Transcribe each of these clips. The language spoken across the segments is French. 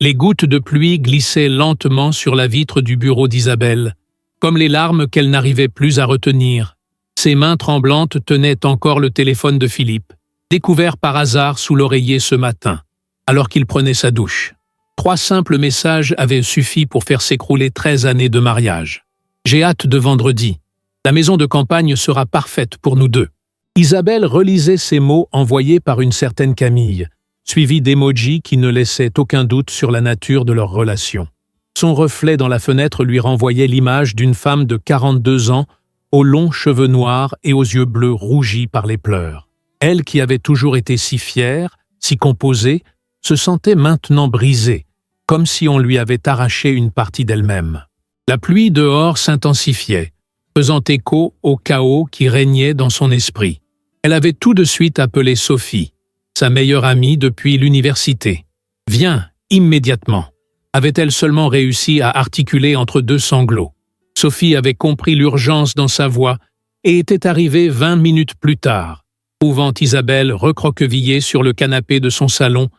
Les gouttes de pluie glissaient lentement sur la vitre du bureau d'Isabelle, comme les larmes qu'elle n'arrivait plus à retenir. Ses mains tremblantes tenaient encore le téléphone de Philippe, découvert par hasard sous l'oreiller ce matin, alors qu'il prenait sa douche. 3 simples messages avaient suffi pour faire s'écrouler 13 années de mariage. « J'ai hâte de vendredi. La maison de campagne sera parfaite pour nous deux. » Isabelle relisait ces mots envoyés par une certaine Camille, suivis d'emojis qui ne laissaient aucun doute sur la nature de leur relation. Son reflet dans la fenêtre lui renvoyait l'image d'une femme de 42 ans, aux longs cheveux noirs et aux yeux bleus rougis par les pleurs. Elle qui avait toujours été si fière, si composée, se sentait maintenant brisée, comme si on lui avait arraché une partie d'elle-même. La pluie dehors s'intensifiait, faisant écho au chaos qui régnait dans son esprit. Elle avait tout de suite appelé Sophie, sa meilleure amie depuis l'université. « Viens, immédiatement !» avait-elle seulement réussi à articuler entre 2 sanglots. Sophie avait compris l'urgence dans sa voix et était arrivée 20 minutes plus tard, trouvant Isabelle recroquevillée sur le canapé de son salon,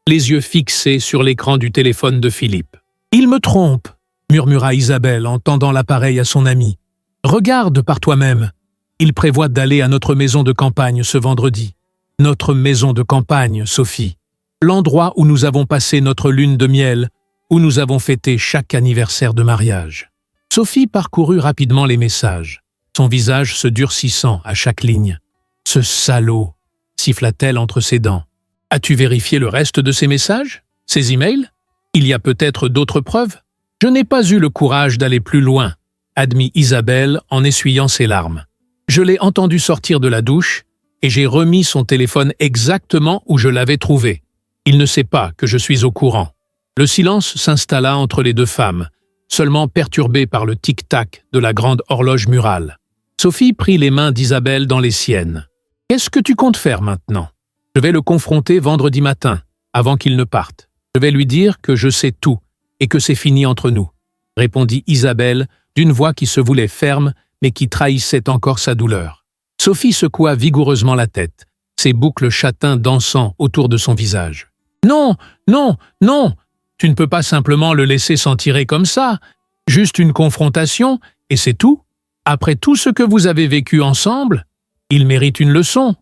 les yeux fixés sur l'écran du téléphone de Philippe. « Il me trompe !» murmura Isabelle en tendant l'appareil à son amie. « Regarde par toi-même. Il prévoit d'aller à notre maison de campagne ce vendredi. Notre maison de campagne, Sophie. L'endroit où nous avons passé notre lune de miel, où nous avons fêté chaque anniversaire de mariage. » Sophie parcourut rapidement les messages, son visage se durcissant à chaque ligne. « Ce salaud !» siffla-t-elle entre ses dents. « As-tu vérifié le reste de ces messages? Ces emails? Il y a peut-être d'autres preuves? » « Je n'ai pas eu le courage d'aller plus loin, » admit Isabelle en essuyant ses larmes. « Je l'ai entendu sortir de la douche et j'ai remis son téléphone exactement où je l'avais trouvé. Il ne sait pas que je suis au courant. » Le silence s'installa entre les deux femmes, seulement perturbé par le tic-tac de la grande horloge murale. Sophie prit les mains d'Isabelle dans les siennes. « Qu'est-ce que tu comptes faire maintenant? Je vais le confronter vendredi matin, avant qu'il ne parte. Je vais lui dire que je sais tout et que c'est fini entre nous, » répondit Isabelle d'une voix qui se voulait ferme mais qui trahissait encore sa douleur. Sophie secoua vigoureusement la tête, ses boucles châtains dansant autour de son visage. « Non, non, non! Tu ne peux pas simplement le laisser s'en tirer comme ça. Juste une confrontation, et c'est tout. Après tout ce que vous avez vécu ensemble, il mérite une leçon,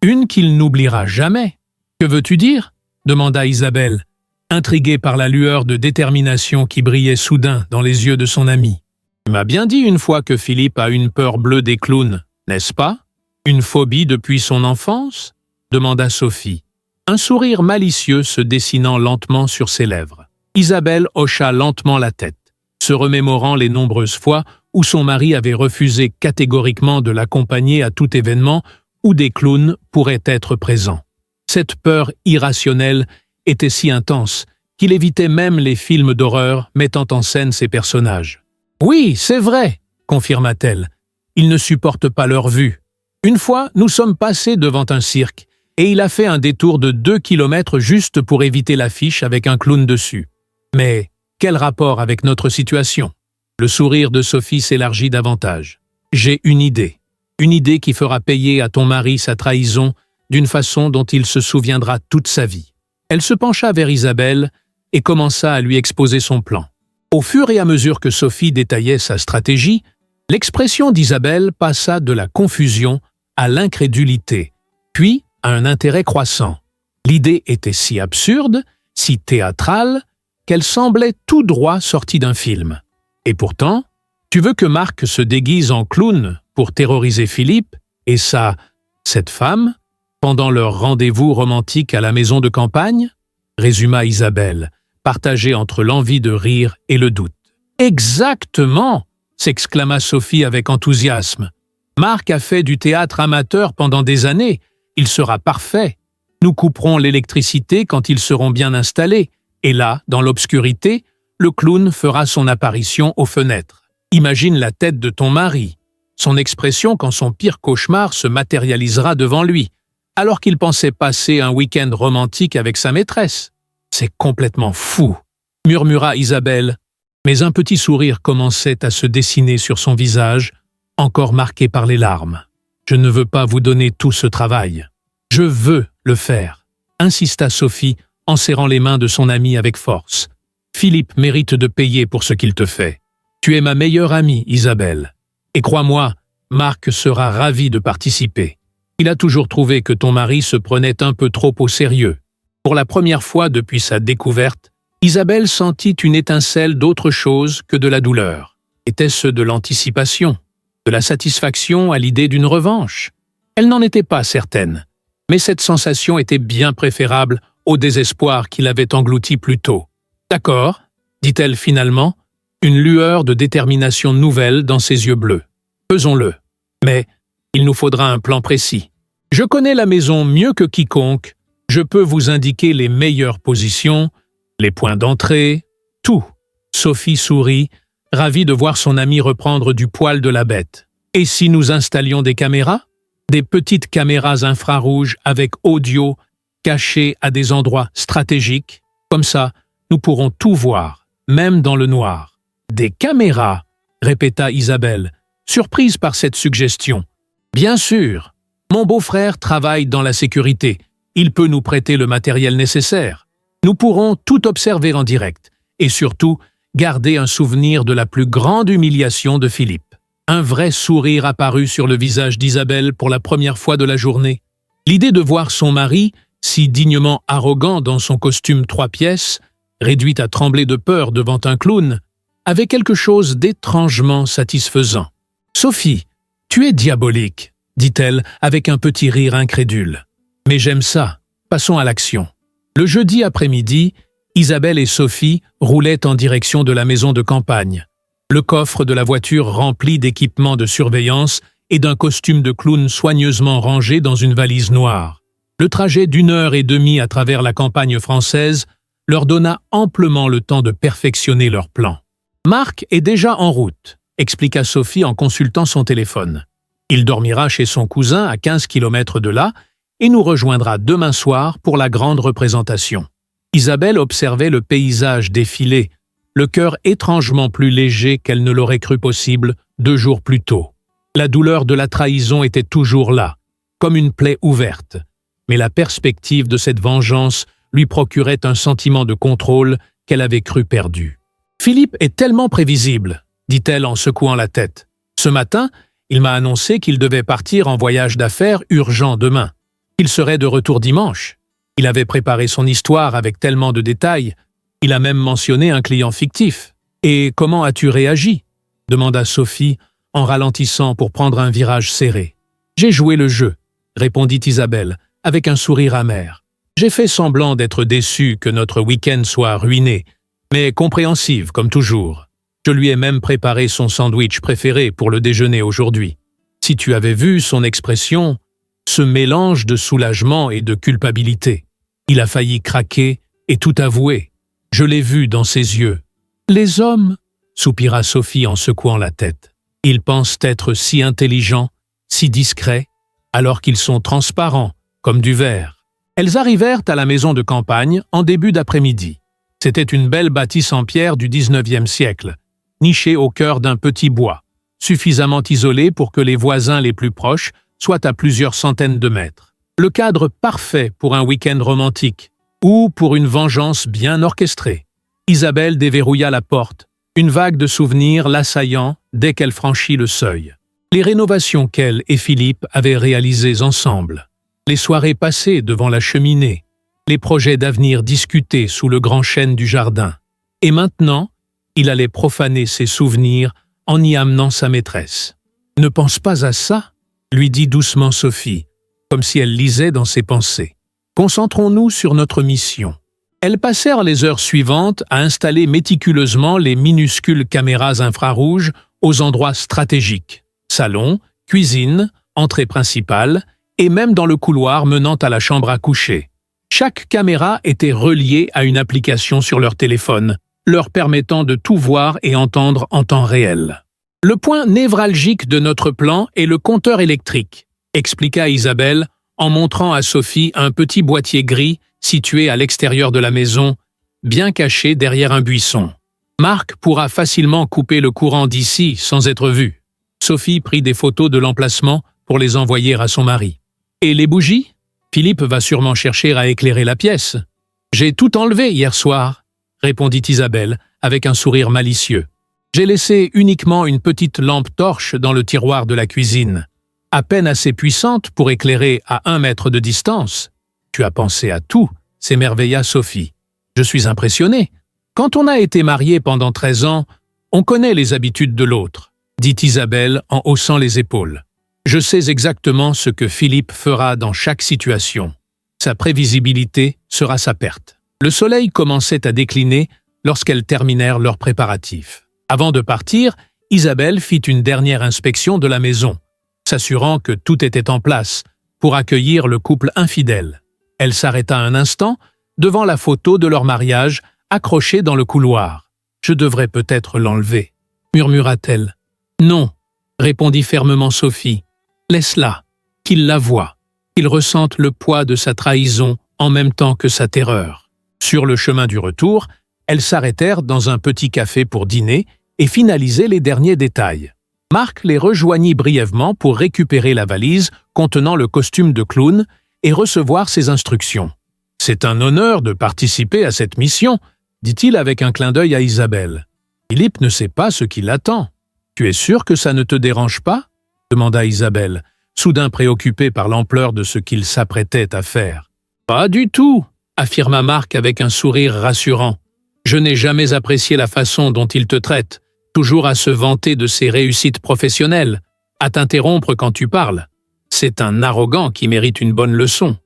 une qu'il n'oubliera jamais. »« Que veux-tu dire ?» demanda Isabelle, intriguée par la lueur de détermination qui brillait soudain dans les yeux de son ami. « Tu m'as bien dit une fois que Philippe a une peur bleue des clowns, n'est-ce pas? Une phobie depuis son enfance ?» demanda Sophie, un sourire malicieux se dessinant lentement sur ses lèvres. Isabelle hocha lentement la tête, se remémorant les nombreuses fois où son mari avait refusé catégoriquement de l'accompagner à tout événement où des clowns pourraient être présents. Cette peur irrationnelle était si intense qu'il évitait même les films d'horreur mettant en scène ces personnages. « Oui, c'est vrai, » confirma-t-elle. « Il ne supporte pas leur vue. Une fois, nous sommes passés devant un cirque et il a fait un détour de 2 kilomètres juste pour éviter l'affiche avec un clown dessus. Mais quel rapport avec notre situation ?» Le sourire de Sophie s'élargit davantage. « J'ai une idée qui fera payer à ton mari sa trahison d'une façon dont il se souviendra toute sa vie. » Elle se pencha vers Isabelle et commença à lui exposer son plan. Au fur et à mesure que Sophie détaillait sa stratégie, l'expression d'Isabelle passa de la confusion à l'incrédulité, puis à un intérêt croissant. L'idée était si absurde, si théâtrale, qu'elle semblait tout droit sortie d'un film. Et pourtant, tu veux que Marc se déguise en clown pour terroriser Philippe et cette femme, pendant leur rendez-vous romantique à la maison de campagne? Résuma Isabelle, partagée entre l'envie de rire et le doute. « Exactement !» s'exclama Sophie avec enthousiasme. « Marc a fait du théâtre amateur pendant des années. Il sera parfait. Nous couperons l'électricité quand ils seront bien installés. Et là, dans l'obscurité, le clown fera son apparition aux fenêtres. Imagine la tête de ton mari, son expression quand son pire cauchemar se matérialisera devant lui, alors qu'il pensait passer un week-end romantique avec sa maîtresse. C'est complètement fou, » murmura Isabelle, mais un petit sourire commençait à se dessiner sur son visage, encore marqué par les larmes. « Je ne veux pas vous donner tout ce travail. Je veux le faire, » insista Sophie en serrant les mains de son amie avec force. Philippe mérite de payer pour ce qu'il te fait. Tu es ma meilleure amie, Isabelle. Et crois-moi, Marc sera ravi de participer. Il a toujours trouvé que ton mari se prenait un peu trop au sérieux. Pour la première fois depuis sa découverte, Isabelle sentit une étincelle d'autre chose que de la douleur. Était-ce de l'anticipation, de la satisfaction à l'idée d'une revanche? Elle n'en était pas certaine, mais cette sensation était bien préférable au désespoir qui l'avait englouti plus tôt. « D'accord », dit-elle finalement, une lueur de détermination nouvelle dans ses yeux bleus. « Faisons-le. Mais il nous faudra un plan précis. Je connais la maison mieux que quiconque. Je peux vous indiquer les meilleures positions, les points d'entrée, tout. » Sophie sourit, ravie de voir son amie reprendre du poil de la bête. « Et si nous installions des caméras? Des petites caméras infrarouges avec audio cachées à des endroits stratégiques. Comme ça, nous pourrons tout voir, même dans le noir. »« Des caméras ?» répéta Isabelle, surprise par cette suggestion. « Bien sûr. Mon beau-frère travaille dans la sécurité. Il peut nous prêter le matériel nécessaire. Nous pourrons tout observer en direct et surtout garder un souvenir de la plus grande humiliation de Philippe. » Un vrai sourire apparut sur le visage d'Isabelle pour la première fois de la journée. L'idée de voir son mari, si dignement arrogant dans son costume 3 pièces, réduit à trembler de peur devant un clown, avait quelque chose d'étrangement satisfaisant. « Sophie, tu es diabolique, » dit-elle avec un petit rire incrédule. « Mais j'aime ça. Passons à l'action. » Le jeudi après-midi, Isabelle et Sophie roulaient en direction de la maison de campagne. Le coffre de la voiture rempli d'équipements de surveillance et d'un costume de clown soigneusement rangé dans une valise noire. Le trajet d'1 heure et demie à travers la campagne française leur donna amplement le temps de perfectionner leur plan. « Marc est déjà en route », expliqua Sophie en consultant son téléphone. « Il dormira chez son cousin à 15 kilomètres de là et nous rejoindra demain soir pour la grande représentation. » Isabelle observait le paysage défiler, le cœur étrangement plus léger qu'elle ne l'aurait cru possible 2 jours plus tôt. La douleur de la trahison était toujours là, comme une plaie ouverte, mais la perspective de cette vengeance lui procurait un sentiment de contrôle qu'elle avait cru perdu. « Philippe est tellement prévisible, » dit-elle en secouant la tête. « Ce matin, il m'a annoncé qu'il devait partir en voyage d'affaires urgent demain. Il serait de retour dimanche. Il avait préparé son histoire avec tellement de détails. Il a même mentionné un client fictif. « Et comment as-tu réagi ?» demanda Sophie en ralentissant pour prendre un virage serré. « J'ai joué le jeu », répondit Isabelle, avec un sourire amer. « J'ai fait semblant d'être déçu que notre week-end soit ruiné, mais compréhensive comme toujours. Je lui ai même préparé son sandwich préféré pour le déjeuner aujourd'hui. Si tu avais vu son expression, ce mélange de soulagement et de culpabilité. Il a failli craquer et tout avouer. Je l'ai vu dans ses yeux. « Les hommes » soupira Sophie en secouant la tête. « Ils pensent être si intelligents, si discrets, alors qu'ils sont transparents, comme du verre. » Elles arrivèrent à la maison de campagne en début d'après-midi. C'était une belle bâtisse en pierre du 19e siècle, nichée au cœur d'un petit bois, suffisamment isolée pour que les voisins les plus proches soient à plusieurs centaines de mètres. Le cadre parfait pour un week-end romantique, ou pour une vengeance bien orchestrée. Isabelle déverrouilla la porte, une vague de souvenirs l'assaillant dès qu'elle franchit le seuil. Les rénovations qu'elle et Philippe avaient réalisées ensemble, les soirées passées devant la cheminée, les projets d'avenir discutés sous le grand chêne du jardin. Et maintenant, il allait profaner ses souvenirs en y amenant sa maîtresse. « Ne pense pas à ça », lui dit doucement Sophie, comme si elle lisait dans ses pensées. Concentrons-nous sur notre mission. Elles passèrent les heures suivantes à installer méticuleusement les minuscules caméras infrarouges aux endroits stratégiques. Salon, cuisine, entrée principale, et même dans le couloir menant à la chambre à coucher. Chaque caméra était reliée à une application sur leur téléphone, leur permettant de tout voir et entendre en temps réel. « Le point névralgique de notre plan est le compteur électrique », expliqua Isabelle, en montrant à Sophie un petit boîtier gris situé à l'extérieur de la maison, bien caché derrière un buisson. Marc pourra facilement couper le courant d'ici sans être vu. Sophie prit des photos de l'emplacement pour les envoyer à son mari. « Et les bougies ? Philippe va sûrement chercher à éclairer la pièce. J'ai tout enlevé hier soir. répondit Isabelle, avec un sourire malicieux. J'ai laissé uniquement une petite lampe torche dans le tiroir de la cuisine, à peine assez puissante pour éclairer à 1 mètre de distance. Tu as pensé à tout, s'émerveilla Sophie. Je suis impressionné. Quand on a été marié pendant 13 ans, on connaît les habitudes de l'autre, dit Isabelle en haussant les épaules. Je sais exactement ce que Philippe fera dans chaque situation. Sa prévisibilité sera sa perte. Le soleil commençait à décliner lorsqu'elles terminèrent leurs préparatifs. Avant de partir, Isabelle fit une dernière inspection de la maison, s'assurant que tout était en place pour accueillir le couple infidèle. Elle s'arrêta un instant devant la photo de leur mariage accrochée dans le couloir. « Je devrais peut-être l'enlever », murmura-t-elle. « Non », répondit fermement Sophie. « Laisse-la, qu'il la voie, qu'il ressente le poids de sa trahison en même temps que sa terreur. » Sur le chemin du retour, elles s'arrêtèrent dans un petit café pour dîner et finaliser les derniers détails. Marc les rejoignit brièvement pour récupérer la valise contenant le costume de clown et recevoir ses instructions. « C'est un honneur de participer à cette mission », dit-il avec un clin d'œil à Isabelle. « Philippe ne sait pas ce qui l'attend. Tu es sûr que ça ne te dérange pas ?» demanda Isabelle, soudain préoccupée par l'ampleur de ce qu'il s'apprêtait à faire. « Pas du tout », affirma Marc avec un sourire rassurant. « Je n'ai jamais apprécié la façon dont il te traite, toujours à se vanter de ses réussites professionnelles, à t'interrompre quand tu parles. C'est un arrogant qui mérite une bonne leçon. »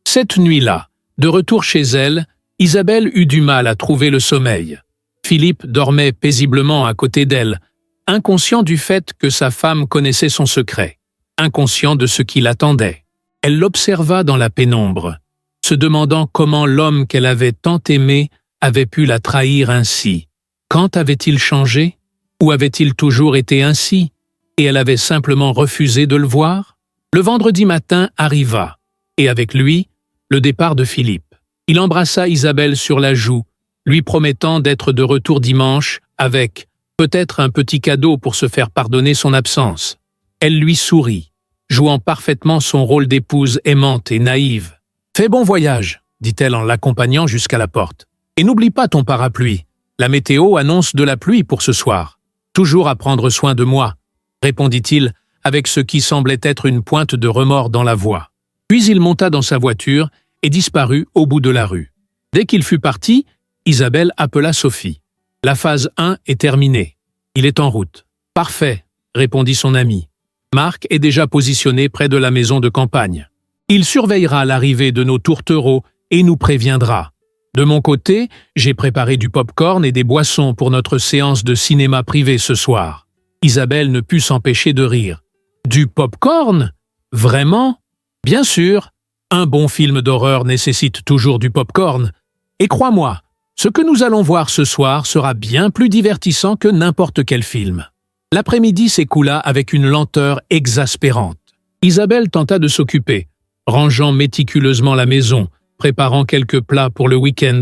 Cette nuit-là, de retour chez elle, Isabelle eut du mal à trouver le sommeil. Philippe dormait paisiblement à côté d'elle, inconscient du fait que sa femme connaissait son secret, inconscient de ce qui l'attendait. Elle l'observa dans la pénombre, se demandant comment l'homme qu'elle avait tant aimé avait pu la trahir ainsi. Quand avait-il changé? Ou avait-il toujours été ainsi? Et elle avait simplement refusé de le voir? Le vendredi matin arriva, et avec lui, le départ de Philippe. Il embrassa Isabelle sur la joue, lui promettant d'être de retour dimanche avec peut-être un petit cadeau pour se faire pardonner son absence. Elle lui sourit, jouant parfaitement son rôle d'épouse aimante et naïve. « Fais bon voyage », dit-elle en l'accompagnant jusqu'à la porte. « Et n'oublie pas ton parapluie. La météo annonce de la pluie pour ce soir. Toujours à prendre soin de moi », répondit-il avec ce qui semblait être une pointe de remords dans la voix. Puis il monta dans sa voiture et disparut au bout de la rue. Dès qu'il fut parti, Isabelle appela Sophie. « La phase 1 est terminée. Il est en route. »« Parfait », répondit son ami. « Marc est déjà positionné près de la maison de campagne. Il surveillera l'arrivée de nos tourtereaux et nous préviendra. De mon côté, j'ai préparé du pop-corn et des boissons pour notre séance de cinéma privé ce soir. » Isabelle ne put s'empêcher de rire. « Du pop-corn? Vraiment? Bien sûr. Un bon film d'horreur nécessite toujours du pop-corn. Et crois-moi, ce que nous allons voir ce soir sera bien plus divertissant que n'importe quel film. » L'après-midi s'écoula avec une lenteur exaspérante. Isabelle tenta de s'occuper, rangeant méticuleusement la maison, préparant quelques plats pour le week-end,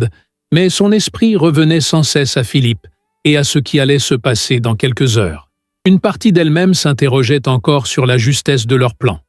mais son esprit revenait sans cesse à Philippe et à ce qui allait se passer dans quelques heures. Une partie d'elle-même s'interrogeait encore sur la justesse de leur plan.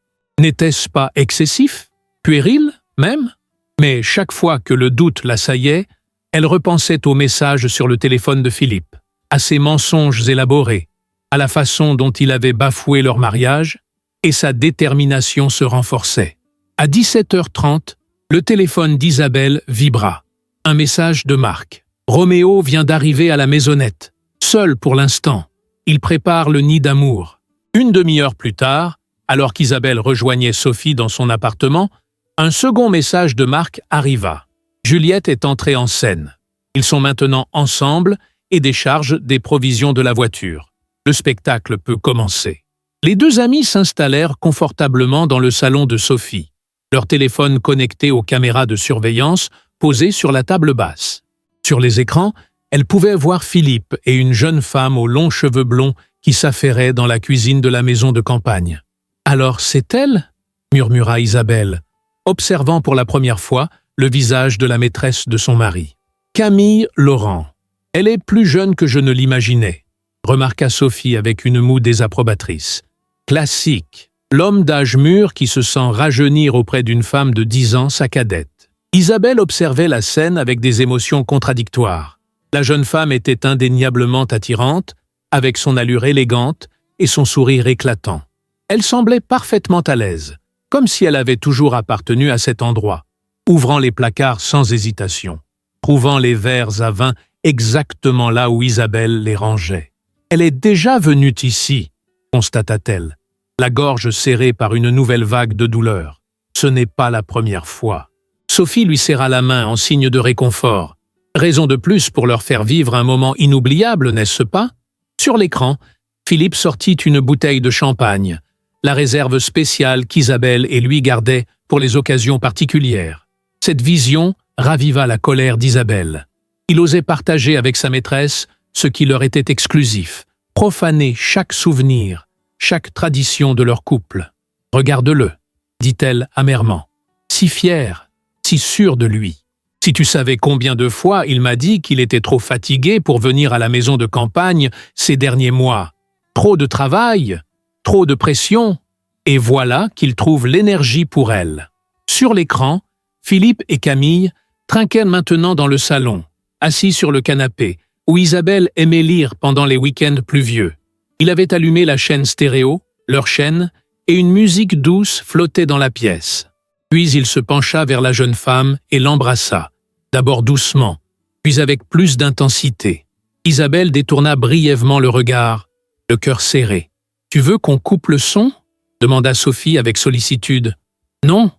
N'était-ce pas excessif? Puéril, même? Mais chaque fois que le doute l'assaillait, elle repensait au message sur le téléphone de Philippe, à ses mensonges élaborés, à la façon dont il avait bafoué leur mariage, et sa détermination se renforçait. À 17h30, le téléphone d'Isabelle vibra. Un message de Marc. « Roméo vient d'arriver à la maisonnette, seul pour l'instant. Il prépare le nid d'amour. » Une demi-heure plus tard, alors qu'Isabelle rejoignait Sophie dans son appartement, un second message de Marc arriva. Juliette est entrée en scène. Ils sont maintenant ensemble et déchargent des provisions de la voiture. Le spectacle peut commencer. Les deux amis s'installèrent confortablement dans le salon de Sophie, leur téléphone connecté aux caméras de surveillance posées sur la table basse. Sur les écrans, elle pouvait voir Philippe et une jeune femme aux longs cheveux blonds qui s'affairaient dans la cuisine de la maison de campagne. « Alors c'est elle ?» murmura Isabelle, observant pour la première fois le visage de la maîtresse de son mari. « Camille Laurent. Elle est plus jeune que je ne l'imaginais, » remarqua Sophie avec une moue désapprobatrice. « Classique. L'homme d'âge mûr qui se sent rajeunir auprès d'une femme de 10 ans sa cadette. » Isabelle observait la scène avec des émotions contradictoires. La jeune femme était indéniablement attirante, avec son allure élégante et son sourire éclatant. Elle semblait parfaitement à l'aise, comme si elle avait toujours appartenu à cet endroit, ouvrant les placards sans hésitation, trouvant les verres à vin exactement là où Isabelle les rangeait. « Elle est déjà venue ici », constata-t-elle, la gorge serrée par une nouvelle vague de douleur. Ce n'est pas la première fois. Sophie lui serra la main en signe de réconfort. Raison de plus pour leur faire vivre un moment inoubliable, n'est-ce pas? Sur l'écran, Philippe sortit une bouteille de champagne, la réserve spéciale qu'Isabelle et lui gardaient pour les occasions particulières. Cette vision raviva la colère d'Isabelle. Il osait partager avec sa maîtresse ce qui leur était exclusif, profaner chaque souvenir, chaque tradition de leur couple. « Regarde-le », dit-elle amèrement. « Si fier, si sûr de lui. Si tu savais combien de fois il m'a dit qu'il était trop fatigué pour venir à la maison de campagne ces derniers mois. Trop de travail, trop de pression, et voilà qu'il trouve l'énergie pour elle. » Sur l'écran, Philippe et Camille trinquaient maintenant dans le salon, assis sur le canapé, où Isabelle aimait lire pendant les week-ends pluvieux. Il avait allumé la chaîne stéréo, leur chaîne, et une musique douce flottait dans la pièce. Puis il se pencha vers la jeune femme et l'embrassa, d'abord doucement, puis avec plus d'intensité. Isabelle détourna brièvement le regard, le cœur serré. « Tu veux qu'on coupe le son ?» demanda Sophie avec sollicitude. « Non »,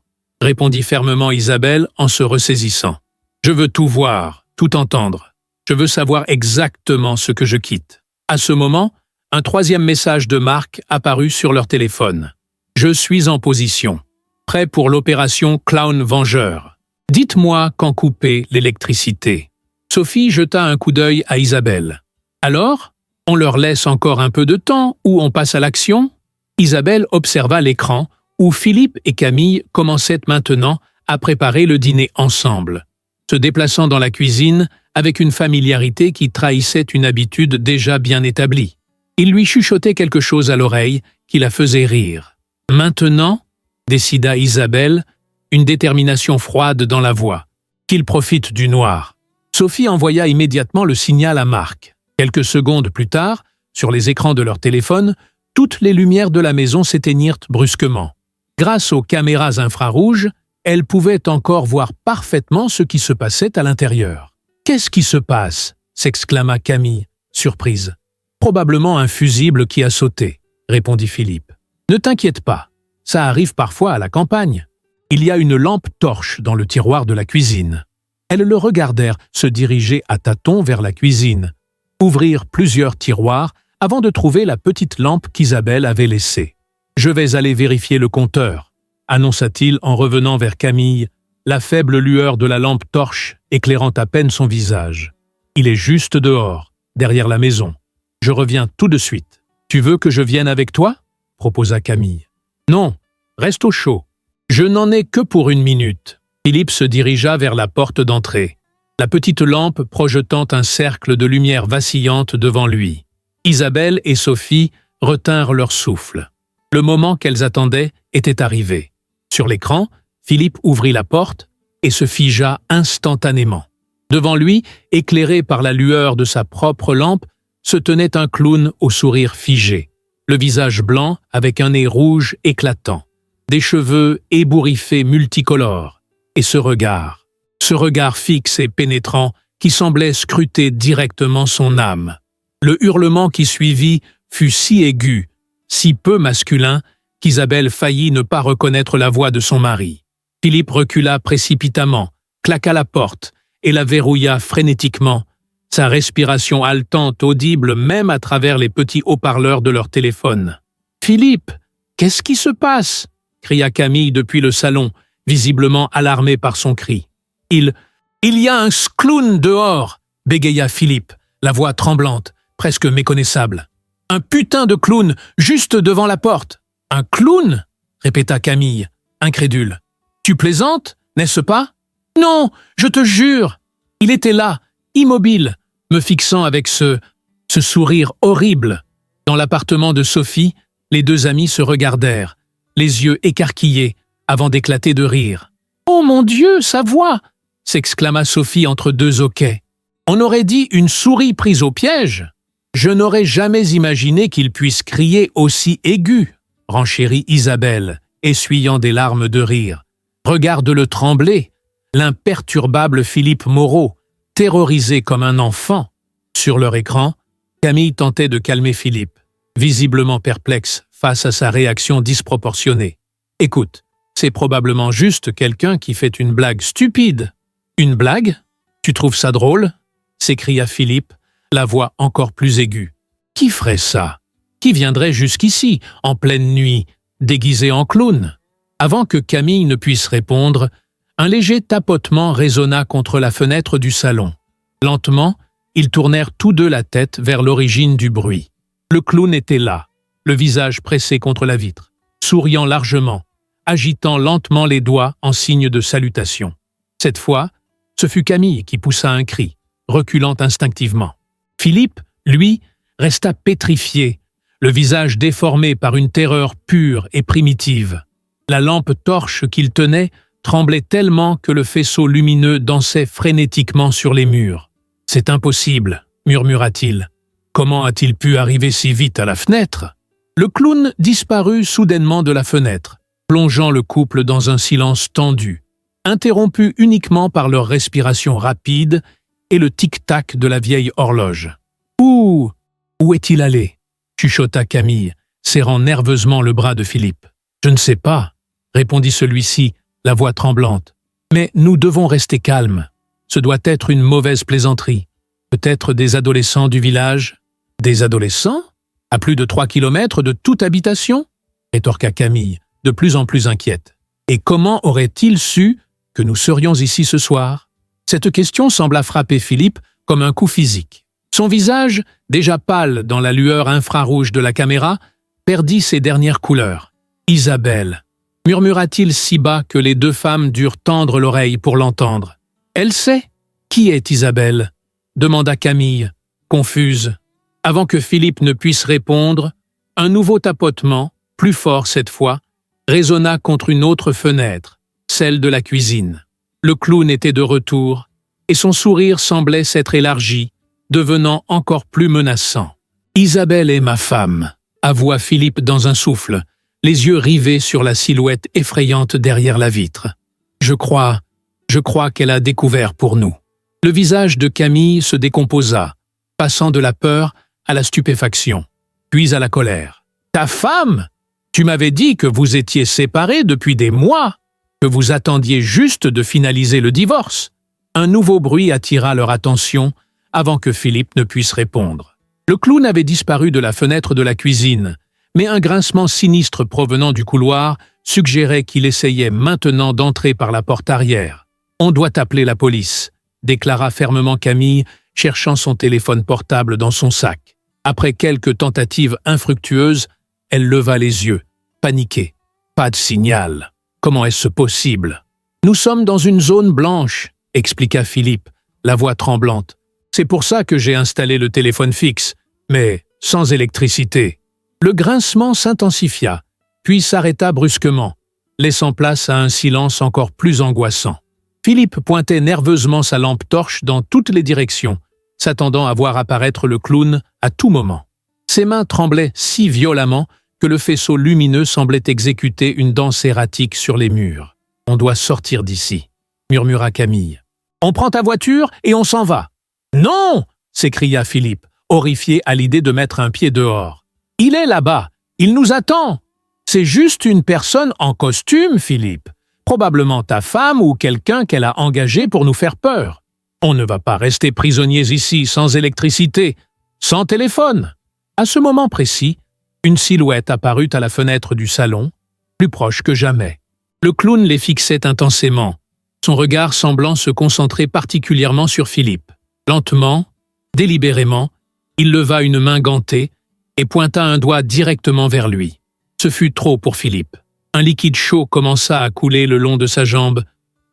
répondit fermement Isabelle en se ressaisissant. « Je veux tout voir, tout entendre. Je veux savoir exactement ce que je quitte. » À ce moment, un troisième message de Marc apparut sur leur téléphone. « Je suis en position, prêt pour l'opération Clown Vengeur. Dites-moi quand couper l'électricité. » Sophie jeta un coup d'œil à Isabelle. « Alors, on leur laisse encore un peu de temps ou on passe à l'action ?» Isabelle observa l'écran où Philippe et Camille commençaient maintenant à préparer le dîner ensemble, se déplaçant dans la cuisine avec une familiarité qui trahissait une habitude déjà bien établie. Il lui chuchotait quelque chose à l'oreille qui la faisait rire. « Maintenant » décida Isabelle, une détermination froide dans la voix. « Qu'il profite du noir. » Sophie envoya immédiatement le signal à Marc. Quelques secondes plus tard, sur les écrans de leur téléphone, toutes les lumières de la maison s'éteignirent brusquement. Grâce aux caméras infrarouges, elle pouvait encore voir parfaitement ce qui se passait à l'intérieur. « Qu'est-ce qui se passe ?» s'exclama Camille, surprise. « Probablement un fusible qui a sauté », répondit Philippe. « Ne t'inquiète pas, ça arrive parfois à la campagne. Il y a une lampe torche dans le tiroir de la cuisine. » Elles le regardèrent se diriger à tâtons vers la cuisine, ouvrir plusieurs tiroirs avant de trouver la petite lampe qu'Isabelle avait laissée. « Je vais aller vérifier le compteur », annonça-t-il en revenant vers Camille, la faible lueur de la lampe torche éclairant à peine son visage. « Il est juste dehors, derrière la maison. Je reviens tout de suite. »« Tu veux que je vienne avec toi ?» proposa Camille. « Non, reste au chaud. Je n'en ai que pour 1 minute. » Philippe se dirigea vers la porte d'entrée, la petite lampe projetant un cercle de lumière vacillante devant lui. Isabelle et Sophie retinrent leur souffle. Le moment qu'elles attendaient était arrivé. Sur l'écran, Philippe ouvrit la porte et se figea instantanément. Devant lui, éclairé par la lueur de sa propre lampe, se tenait un clown au sourire figé, le visage blanc avec un nez rouge éclatant, des cheveux ébouriffés multicolores, et ce regard fixe et pénétrant qui semblait scruter directement son âme. Le hurlement qui suivit fut si aigu, si peu masculin, qu'Isabelle faillit ne pas reconnaître la voix de son mari. Philippe recula précipitamment, claqua la porte et la verrouilla frénétiquement, sa respiration haletante audible même à travers les petits haut-parleurs de leur téléphone. « Philippe, qu'est-ce qui se passe ?» cria Camille depuis le salon, visiblement alarmée par son cri. « Il y a un clown dehors !» bégaya Philippe, la voix tremblante, presque méconnaissable. « Un putain de clown, juste devant la porte !»« Un clown ?» répéta Camille, incrédule. « Tu plaisantes, n'est-ce pas ?»« Non, je te jure !» Il était là, immobile, me fixant avec ce sourire horrible. Dans l'appartement de Sophie, les deux amis se regardèrent, les yeux écarquillés, avant d'éclater de rire. « Oh mon Dieu, sa voix !» s'exclama Sophie entre deux hoquets. On aurait dit une souris prise au piège. Je n'aurais jamais imaginé qu'il puisse crier aussi aigu, renchérit Isabelle, essuyant des larmes de rire. Regarde-le trembler, l'imperturbable Philippe Moreau, terrorisé comme un enfant. Sur leur écran, Camille tentait de calmer Philippe, visiblement perplexe face à sa réaction disproportionnée. « Écoute, c'est probablement juste quelqu'un qui fait une blague stupide. »« Une blague ? Tu trouves ça drôle ?» s'écria Philippe, la voix encore plus aiguë. « Qui ferait ça? Qui viendrait jusqu'ici, en pleine nuit, déguisé en clown ?» Avant que Camille ne puisse répondre, un léger tapotement résonna contre la fenêtre du salon. Lentement, ils tournèrent tous deux la tête vers l'origine du bruit. Le clown était là, le visage pressé contre la vitre, souriant largement, agitant lentement les doigts en signe de salutation. Cette fois, ce fut Camille qui poussa un cri, reculant instinctivement. Philippe, lui, resta pétrifié, le visage déformé par une terreur pure et primitive. La lampe torche qu'il tenait tremblait tellement que le faisceau lumineux dansait frénétiquement sur les murs. « C'est impossible, » murmura-t-il. « Comment a-t-il pu arriver si vite à la fenêtre ?» Le clown disparut soudainement de la fenêtre, plongeant le couple dans un silence tendu, interrompu uniquement par leur respiration rapide et le tic-tac de la vieille horloge. « Où est-il allé ?» chuchota Camille, serrant nerveusement le bras de Philippe. « Je ne sais pas, » répondit celui-ci, la voix tremblante. « Mais nous devons rester calmes. Ce doit être une mauvaise plaisanterie. Peut-être des adolescents du village. »« Des adolescents ? À plus de 3 kilomètres de toute habitation ?» rétorqua Camille, de plus en plus inquiète. « Et comment aurait-il su que nous serions ici ce soir ?» Cette question sembla frapper Philippe comme un coup physique. Son visage, déjà pâle dans la lueur infrarouge de la caméra, perdit ses dernières couleurs. « Isabelle » murmura-t-il si bas que les deux femmes durent tendre l'oreille pour l'entendre. « Elle sait ? Qui est Isabelle ?» demanda Camille, confuse. Avant que Philippe ne puisse répondre, un nouveau tapotement, plus fort cette fois, résonna contre une autre fenêtre, celle de la cuisine. Le clown était de retour, et son sourire semblait s'être élargi, devenant encore plus menaçant. « Isabelle est ma femme », avoua Philippe dans un souffle, les yeux rivés sur la silhouette effrayante derrière la vitre. « Je crois qu'elle a découvert pour nous. » Le visage de Camille se décomposa, passant de la peur à la stupéfaction, puis à la colère. « Ta femme ? Tu m'avais dit que vous étiez séparés depuis des mois, que vous attendiez juste de finaliser le divorce. » Un nouveau bruit attira leur attention avant que Philippe ne puisse répondre. Le clown avait disparu de la fenêtre de la cuisine, mais un grincement sinistre provenant du couloir suggérait qu'il essayait maintenant d'entrer par la porte arrière. « On doit appeler la police », déclara fermement Camille, cherchant son téléphone portable dans son sac. Après quelques tentatives infructueuses, elle leva les yeux, paniquée. « Pas de signal. Comment est-ce possible ? » « Nous sommes dans une zone blanche, » expliqua Philippe, la voix tremblante. « C'est pour ça que j'ai installé le téléphone fixe, mais sans électricité. » Le grincement s'intensifia, puis s'arrêta brusquement, laissant place à un silence encore plus angoissant. Philippe pointait nerveusement sa lampe torche dans toutes les directions, s'attendant à voir apparaître le clown à tout moment. Ses mains tremblaient si violemment que le faisceau lumineux semblait exécuter une danse erratique sur les murs. « On doit sortir d'ici », murmura Camille. « On prend ta voiture et on s'en va. »« Non !» s'écria Philippe, horrifié à l'idée de mettre un pied dehors. « Il est là-bas, il nous attend. C'est juste une personne en costume, Philippe. Probablement ta femme ou quelqu'un qu'elle a engagé pour nous faire peur. On ne va pas rester prisonniers ici sans électricité, sans téléphone. » À ce moment précis, une silhouette apparut à la fenêtre du salon, plus proche que jamais. Le clown les fixait intensément, son regard semblant se concentrer particulièrement sur Philippe. Lentement, délibérément, il leva une main gantée et pointa un doigt directement vers lui. Ce fut trop pour Philippe. Un liquide chaud commença à couler le long de sa jambe,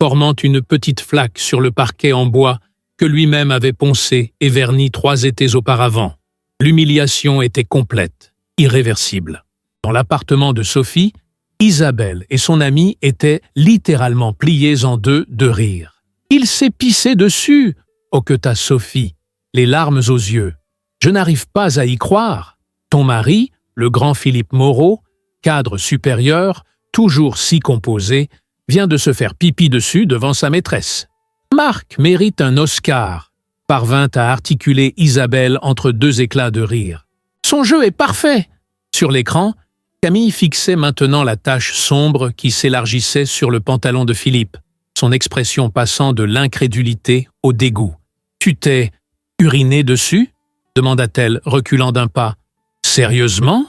formant une petite flaque sur le parquet en bois que lui-même avait poncé et verni 3 étés auparavant. L'humiliation était complète, irréversible. Dans l'appartement de Sophie, Isabelle et son amie étaient littéralement pliées en deux de rire. « Il s'est pissé dessus ! hoqueta Sophie, les larmes aux yeux. « Je n'arrive pas à y croire. Ton mari, le grand Philippe Moreau, cadre supérieur, toujours si composé, vient de se faire pipi dessus devant sa maîtresse. Marc mérite un Oscar, parvint à articuler Isabelle entre deux éclats de rire. Son jeu est parfait. Sur l'écran, Camille fixait maintenant la tache sombre qui s'élargissait sur le pantalon de Philippe, son expression passant de l'incrédulité au dégoût. Tu t'es uriné dessus? Demanda-t-elle, reculant d'un pas. Sérieusement?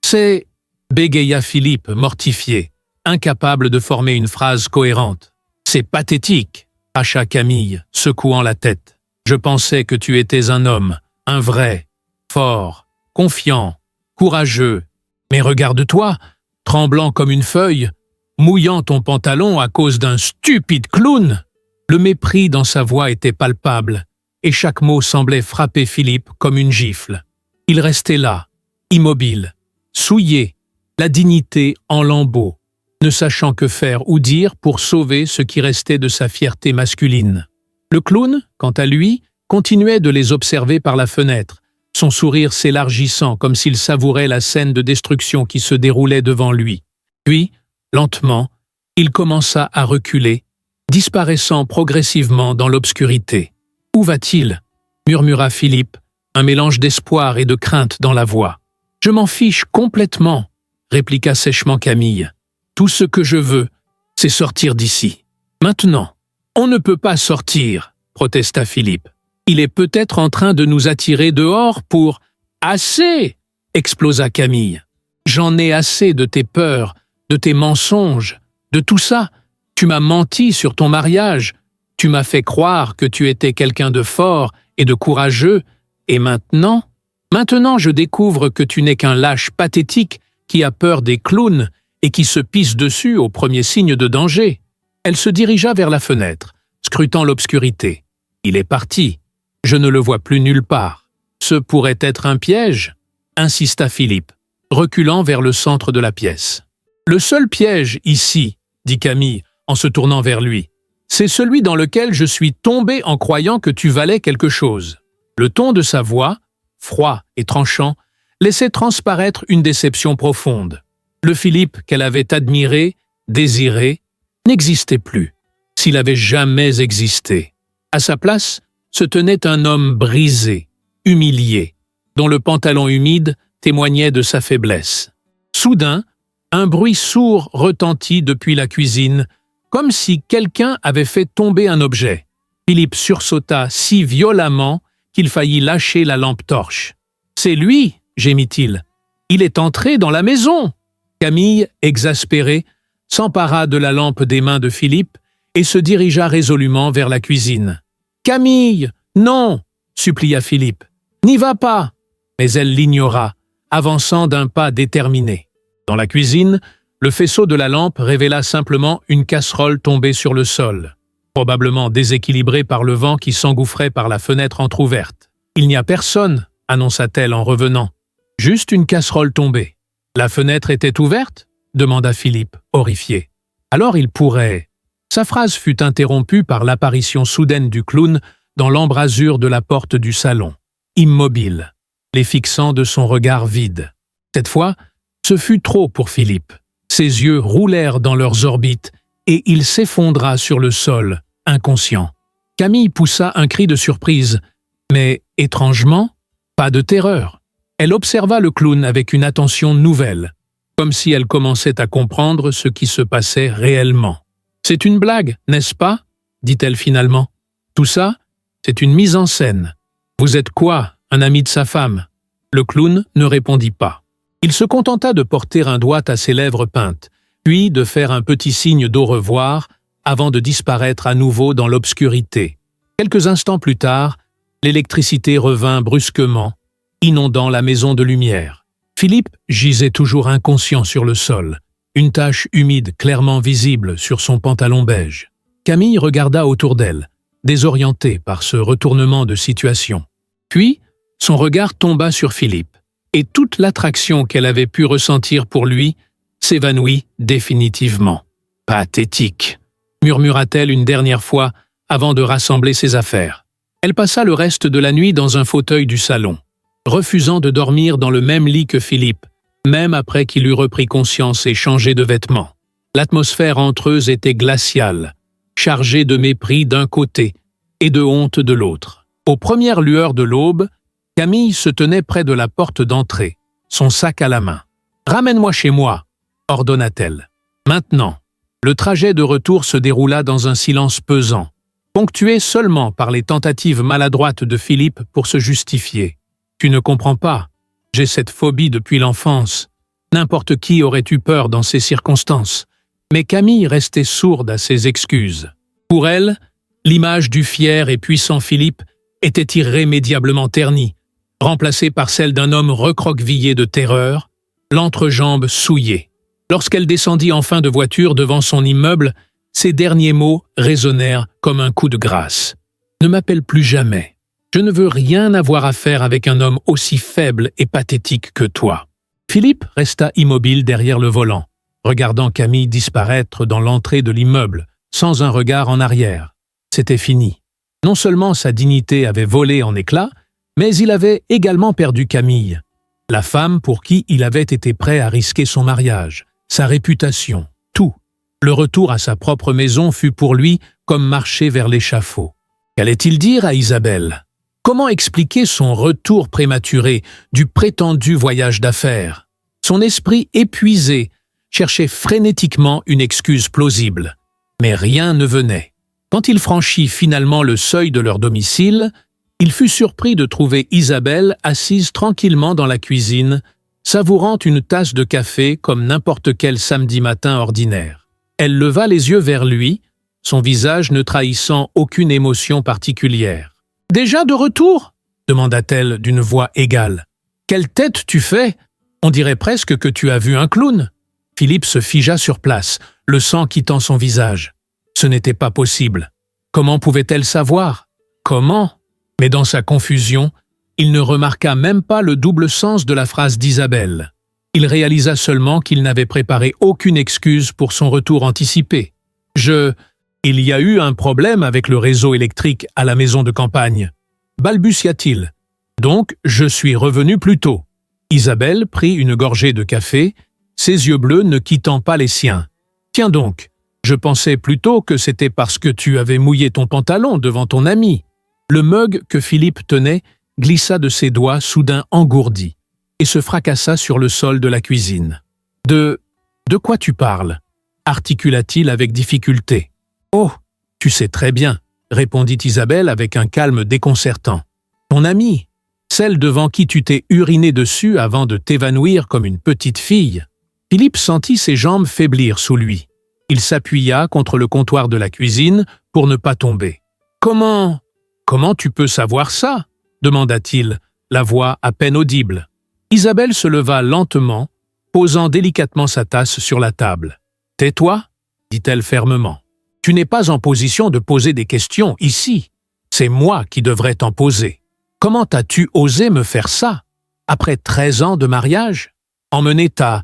C'est... bégaya Philippe, mortifié, incapable de former une phrase cohérente. C'est pathétique, hacha Camille, secouant la tête. Je pensais que tu étais un homme, un vrai, fort, confiant, courageux. Mais regarde-toi, tremblant comme une feuille, mouillant ton pantalon à cause d'un stupide clown. Le mépris dans sa voix était palpable, et chaque mot semblait frapper Philippe comme une gifle. Il restait là, immobile, souillé, la dignité en lambeaux, ne sachant que faire ou dire pour sauver ce qui restait de sa fierté masculine. Le clown, quant à lui, continuait de les observer par la fenêtre, son sourire s'élargissant comme s'il savourait la scène de destruction qui se déroulait devant lui. Puis, lentement, il commença à reculer, disparaissant progressivement dans l'obscurité. « Où va-t-il » murmura Philippe, un mélange d'espoir et de crainte dans la voix. « Je m'en fiche complètement » répliqua sèchement Camille. « Tout ce que je veux, c'est sortir d'ici. Maintenant, on ne peut pas sortir, protesta Philippe. Il est peut-être en train de nous attirer dehors pour... Assez! Explosa Camille. J'en ai assez de tes peurs, de tes mensonges, de tout ça. Tu m'as menti sur ton mariage. Tu m'as fait croire que tu étais quelqu'un de fort et de courageux. Et maintenant je découvre que tu n'es qu'un lâche pathétique qui a peur des clowns et qui se pisse dessus au premier signe de danger. Elle se dirigea vers la fenêtre, scrutant l'obscurité. Il est parti. Je ne le vois plus nulle part. Ce pourrait être un piège, insista Philippe, reculant vers le centre de la pièce. Le seul piège ici, dit Camille en se tournant vers lui, c'est celui dans lequel je suis tombé en croyant que tu valais quelque chose. Le ton de sa voix, froid et tranchant, laissait transparaître une déception profonde. Le Philippe qu'elle avait admiré, désiré, n'existait plus, s'il avait jamais existé. À sa place se tenait un homme brisé, humilié, dont le pantalon humide témoignait de sa faiblesse. Soudain, un bruit sourd retentit depuis la cuisine, comme si quelqu'un avait fait tomber un objet. Philippe sursauta si violemment qu'il faillit lâcher la lampe torche. « C'est lui !» gémit-il. « Il est entré dans la maison !» Camille, exaspérée, s'empara de la lampe des mains de Philippe et se dirigea résolument vers la cuisine. « Camille, non !» supplia Philippe. « N'y va pas !» Mais elle l'ignora, avançant d'un pas déterminé. Dans la cuisine, le faisceau de la lampe révéla simplement une casserole tombée sur le sol, probablement déséquilibrée par le vent qui s'engouffrait par la fenêtre entr'ouverte. « Il n'y a personne !» annonça-t-elle en revenant. « Juste une casserole tombée. »« La fenêtre était ouverte ?» demanda Philippe, horrifié. « Alors il pourrait... » Sa phrase fut interrompue par l'apparition soudaine du clown dans l'embrasure de la porte du salon, immobile, les fixant de son regard vide. Cette fois, ce fut trop pour Philippe. Ses yeux roulèrent dans leurs orbites et il s'effondra sur le sol, inconscient. Camille poussa un cri de surprise, mais, étrangement, pas de terreur. Elle observa le clown avec une attention nouvelle, comme si elle commençait à comprendre ce qui se passait réellement. « C'est une blague, n'est-ce pas ?» dit-elle finalement. « Tout ça, c'est une mise en scène. Vous êtes quoi, un ami de sa femme ?» Le clown ne répondit pas. Il se contenta de porter un doigt à ses lèvres peintes, puis de faire un petit signe d'au revoir avant de disparaître à nouveau dans l'obscurité. Quelques instants plus tard, l'électricité revint brusquement, inondant la maison de lumière. Philippe gisait toujours inconscient sur le sol, une tache humide clairement visible sur son pantalon beige. Camille regarda autour d'elle, désorientée par ce retournement de situation. Puis, son regard tomba sur Philippe, et toute l'attraction qu'elle avait pu ressentir pour lui s'évanouit définitivement. « Pathétique !» murmura-t-elle une dernière fois avant de rassembler ses affaires. Elle passa le reste de la nuit dans un fauteuil du salon, refusant de dormir dans le même lit que Philippe, même après qu'il eut repris conscience et changé de vêtements. L'atmosphère entre eux était glaciale, chargée de mépris d'un côté et de honte de l'autre. Aux premières lueurs de l'aube, Camille se tenait près de la porte d'entrée, son sac à la main. « Ramène-moi chez moi », ordonna-t-elle. Maintenant, le trajet de retour se déroula dans un silence pesant, ponctué seulement par les tentatives maladroites de Philippe pour se justifier. « Tu ne comprends pas, j'ai cette phobie depuis l'enfance. N'importe qui aurait eu peur dans ces circonstances. » Mais Camille restait sourde à ses excuses. Pour elle, l'image du fier et puissant Philippe était irrémédiablement ternie, remplacée par celle d'un homme recroquevillé de terreur, l'entrejambe souillée. Lorsqu'elle descendit enfin de voiture devant son immeuble, ses derniers mots résonnèrent comme un coup de grâce. « Ne m'appelle plus jamais. Je ne veux rien avoir à faire avec un homme aussi faible et pathétique que toi. » Philippe resta immobile derrière le volant, regardant Camille disparaître dans l'entrée de l'immeuble, sans un regard en arrière. C'était fini. Non seulement sa dignité avait volé en éclats, mais il avait également perdu Camille, la femme pour qui il avait été prêt à risquer son mariage, sa réputation, tout. Le retour à sa propre maison fut pour lui comme marcher vers l'échafaud. Qu'allait-il dire à Isabelle? Comment expliquer son retour prématuré du prétendu voyage d'affaires? Son esprit épuisé cherchait frénétiquement une excuse plausible. Mais rien ne venait. Quand il franchit finalement le seuil de leur domicile, il fut surpris de trouver Isabelle assise tranquillement dans la cuisine, savourant une tasse de café comme n'importe quel samedi matin ordinaire. Elle leva les yeux vers lui, son visage ne trahissant aucune émotion particulière. « Déjà de retour ?» demanda-t-elle d'une voix égale. « Quelle tête tu fais? On dirait presque que tu as vu un clown. » Philippe se figea sur place, le sang quittant son visage. Ce n'était pas possible. Comment pouvait-elle savoir? Comment? Mais dans sa confusion, il ne remarqua même pas le double sens de la phrase d'Isabelle. Il réalisa seulement qu'il n'avait préparé aucune excuse pour son retour anticipé. Il y a eu un problème avec le réseau électrique à la maison de campagne, balbutia-t-il. Donc, je suis revenu plus tôt. Isabelle prit une gorgée de café, ses yeux bleus ne quittant pas les siens. Tiens donc, je pensais plutôt que c'était parce que tu avais mouillé ton pantalon devant ton ami. Le mug que Philippe tenait glissa de ses doigts soudain engourdis et se fracassa sur le sol de la cuisine. « De quoi tu parles ?» articula-t-il avec difficulté. « Oh, tu sais très bien, » répondit Isabelle avec un calme déconcertant. « Ton amie, celle devant qui tu t'es uriné dessus avant de t'évanouir comme une petite fille. » Philippe sentit ses jambes faiblir sous lui. Il s'appuya contre le comptoir de la cuisine pour ne pas tomber. « Comment tu peux savoir ça ?» demanda-t-il, la voix à peine audible. Isabelle se leva lentement, posant délicatement sa tasse sur la table. « Tais-toi » dit-elle fermement. « Tu n'es pas en position de poser des questions ici. C'est moi qui devrais t'en poser. Comment as-tu osé me faire ça? Après 13 ans de mariage? Emmener ta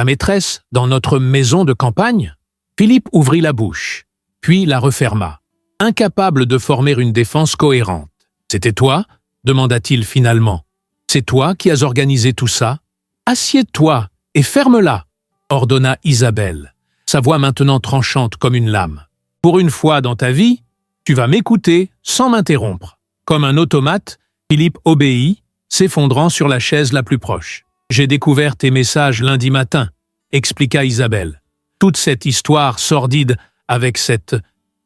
maîtresse dans notre maison de campagne ?» Philippe ouvrit la bouche, puis la referma, incapable de former une défense cohérente. « C'était toi ?» demanda-t-il finalement. « C'est toi qui as organisé tout ça? Assieds-toi et ferme-la !» ordonna Isabelle, sa voix maintenant tranchante comme une lame. « Pour une fois dans ta vie, tu vas m'écouter sans m'interrompre. » Comme un automate, Philippe obéit, s'effondrant sur la chaise la plus proche. « J'ai découvert tes messages lundi matin », expliqua Isabelle. « Toute cette histoire sordide avec cette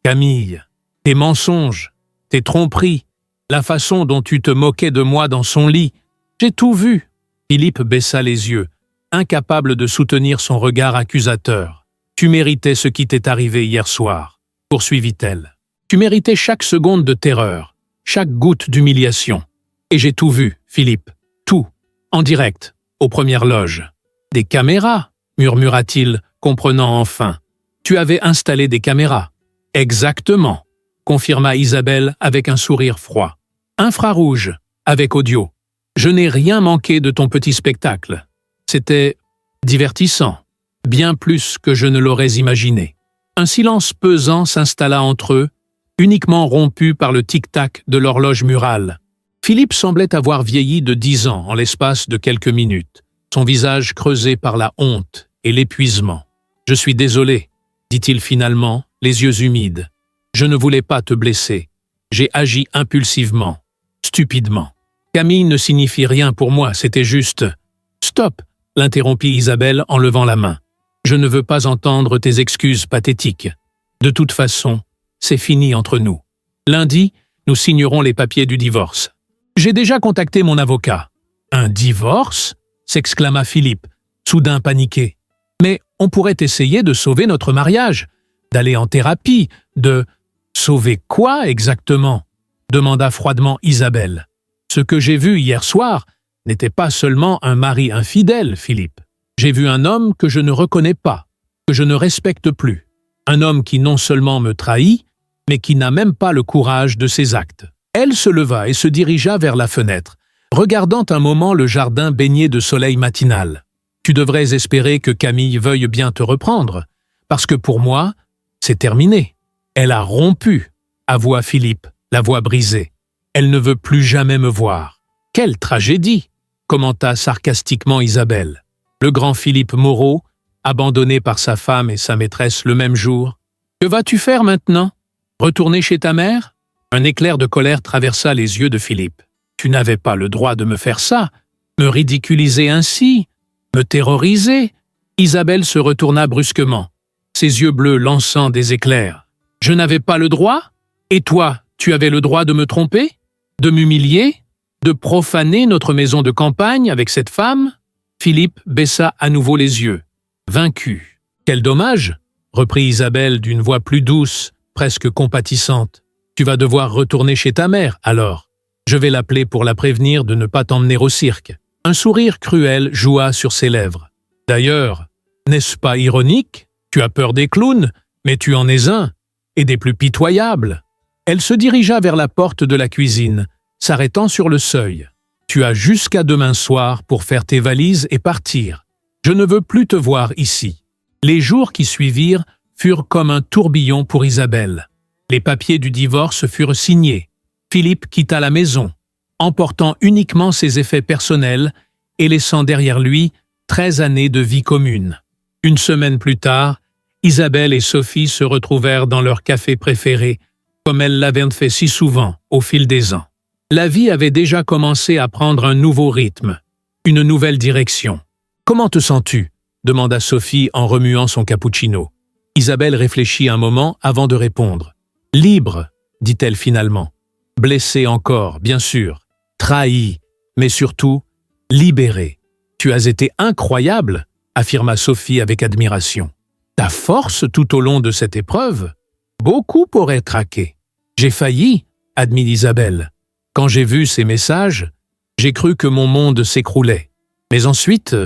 Camille, tes mensonges, tes tromperies, la façon dont tu te moquais de moi dans son lit, j'ai tout vu. » Philippe baissa les yeux, incapable de soutenir son regard accusateur. « Tu méritais ce qui t'est arrivé hier soir, » poursuivit-elle. « Tu méritais chaque seconde de terreur, chaque goutte d'humiliation. Et j'ai tout vu, Philippe, tout, en direct, aux premières loges. »« Des caméras » murmura-t-il, comprenant enfin. « Tu avais installé des caméras. »« Exactement » confirma Isabelle avec un sourire froid. « Infrarouge, avec audio. Je n'ai rien manqué de ton petit spectacle. C'était divertissant, bien plus que je ne l'aurais imaginé. » Un silence pesant s'installa entre eux, uniquement rompu par le tic-tac de l'horloge murale. Philippe semblait avoir vieilli de 10 ans en l'espace de quelques minutes, son visage creusé par la honte et l'épuisement. « Je suis désolé », dit-il finalement, les yeux humides. « Je ne voulais pas te blesser. J'ai agi impulsivement, stupidement. Camille ne signifie rien pour moi, c'était juste... » « Stop !» l'interrompit Isabelle en levant la main. « Je ne veux pas entendre tes excuses pathétiques. De toute façon, c'est fini entre nous. Lundi, nous signerons les papiers du divorce. J'ai déjà contacté mon avocat. »« Un divorce ?» s'exclama Philippe, soudain paniqué. « Mais on pourrait essayer de sauver notre mariage, d'aller en thérapie, de... »« Sauver quoi exactement ?» demanda froidement Isabelle. « Ce que j'ai vu hier soir n'était pas seulement un mari infidèle, Philippe. J'ai vu un homme que je ne reconnais pas, que je ne respecte plus. Un homme qui non seulement me trahit, mais qui n'a même pas le courage de ses actes. » Elle se leva et se dirigea vers la fenêtre, regardant un moment le jardin baigné de soleil matinal. « Tu devrais espérer que Camille veuille bien te reprendre, parce que pour moi, c'est terminé. Elle a rompu, » avoua Philippe, la voix brisée. « Elle ne veut plus jamais me voir. » « Quelle tragédie !» commenta sarcastiquement Isabelle. Le grand Philippe Moreau, abandonné par sa femme et sa maîtresse le même jour. « Que vas-tu faire maintenant ? Retourner chez ta mère ?» Un éclair de colère traversa les yeux de Philippe. « Tu n'avais pas le droit de me faire ça, me ridiculiser ainsi, me terroriser. » Isabelle se retourna brusquement, ses yeux bleus lançant des éclairs. « Je n'avais pas le droit ? Et toi, tu avais le droit de me tromper ? De m'humilier ? De profaner notre maison de campagne avec cette femme ?» Philippe baissa à nouveau les yeux, vaincu. « Quel dommage !» reprit Isabelle d'une voix plus douce, presque compatissante. « Tu vas devoir retourner chez ta mère, alors. Je vais l'appeler pour la prévenir de ne pas t'emmener au cirque. » Un sourire cruel joua sur ses lèvres. « D'ailleurs, n'est-ce pas ironique ? Tu as peur des clowns, mais tu en es un, et des plus pitoyables. » Elle se dirigea vers la porte de la cuisine, s'arrêtant sur le seuil. « Tu as jusqu'à demain soir pour faire tes valises et partir. Je ne veux plus te voir ici. » Les jours qui suivirent furent comme un tourbillon pour Isabelle. Les papiers du divorce furent signés. Philippe quitta la maison, emportant uniquement ses effets personnels et laissant derrière lui 13 années de vie commune. Une semaine plus tard, Isabelle et Sophie se retrouvèrent dans leur café préféré, comme elles l'avaient fait si souvent au fil des ans. La vie avait déjà commencé à prendre un nouveau rythme, une nouvelle direction. « Comment te sens-tu » demanda Sophie en remuant son cappuccino. Isabelle réfléchit un moment avant de répondre. « Libre » dit-elle finalement. « Blessée encore, bien sûr. Trahie, mais surtout libérée. »« Tu as été incroyable » affirma Sophie avec admiration. « Ta force tout au long de cette épreuve ? Beaucoup auraient craqué. »« J'ai failli » admit Isabelle. « Quand j'ai vu ces messages, j'ai cru que mon monde s'écroulait. Mais ensuite,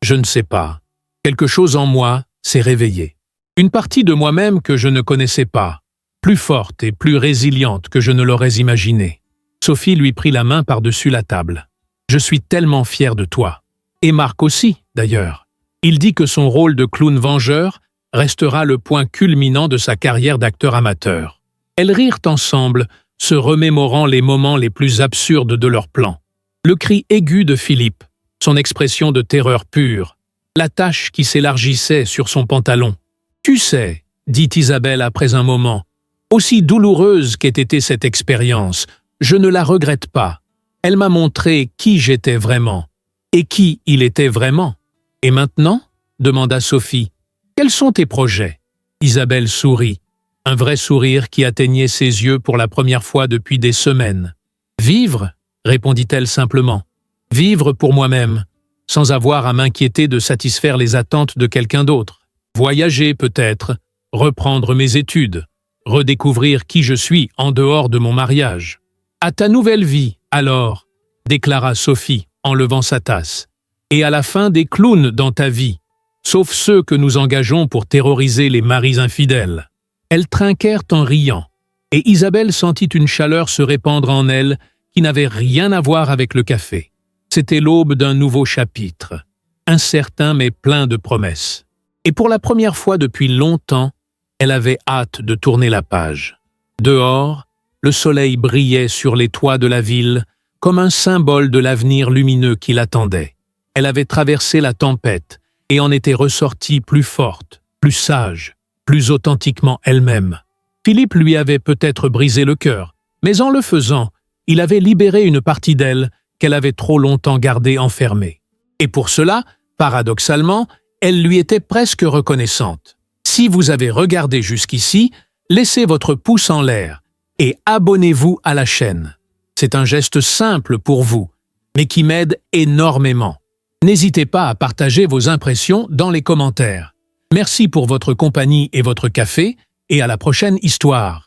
je ne sais pas, quelque chose en moi s'est réveillé. Une partie de moi-même que je ne connaissais pas, plus forte et plus résiliente que je ne l'aurais imaginé. » Sophie lui prit la main par-dessus la table. « Je suis tellement fière de toi. Et Marc aussi, d'ailleurs. Il dit que son rôle de clown vengeur restera le point culminant de sa carrière d'acteur amateur. » Elles rirent ensemble, se remémorant les moments les plus absurdes de leur plan. Le cri aigu de Philippe, son expression de terreur pure, la tache qui s'élargissait sur son pantalon. « Tu sais, » dit Isabelle après un moment, « aussi douloureuse qu'ait été cette expérience, je ne la regrette pas. Elle m'a montré qui j'étais vraiment, et qui il était vraiment. » « Et maintenant ?» demanda Sophie. « Quels sont tes projets ?» Isabelle sourit. Un vrai sourire qui atteignait ses yeux pour la première fois depuis des semaines. « Vivre » répondit-elle simplement. « Vivre pour moi-même, sans avoir à m'inquiéter de satisfaire les attentes de quelqu'un d'autre. Voyager peut-être, reprendre mes études, redécouvrir qui je suis en dehors de mon mariage. »« À ta nouvelle vie, alors » déclara Sophie en levant sa tasse. « Et à la fin des clowns dans ta vie, sauf ceux que nous engageons pour terroriser les maris infidèles. » Elles trinquèrent en riant, et Isabelle sentit une chaleur se répandre en elle qui n'avait rien à voir avec le café. C'était l'aube d'un nouveau chapitre, incertain mais plein de promesses. Et pour la première fois depuis longtemps, elle avait hâte de tourner la page. Dehors, le soleil brillait sur les toits de la ville comme un symbole de l'avenir lumineux qui l'attendait. Elle avait traversé la tempête et en était ressortie plus forte, plus sage, plus authentiquement elle-même. Philippe lui avait peut-être brisé le cœur, mais en le faisant, il avait libéré une partie d'elle qu'elle avait trop longtemps gardée enfermée. Et pour cela, paradoxalement, elle lui était presque reconnaissante. Si vous avez regardé jusqu'ici, laissez votre pouce en l'air et abonnez-vous à la chaîne. C'est un geste simple pour vous, mais qui m'aide énormément. N'hésitez pas à partager vos impressions dans les commentaires. Merci pour votre compagnie et votre café, et à la prochaine histoire.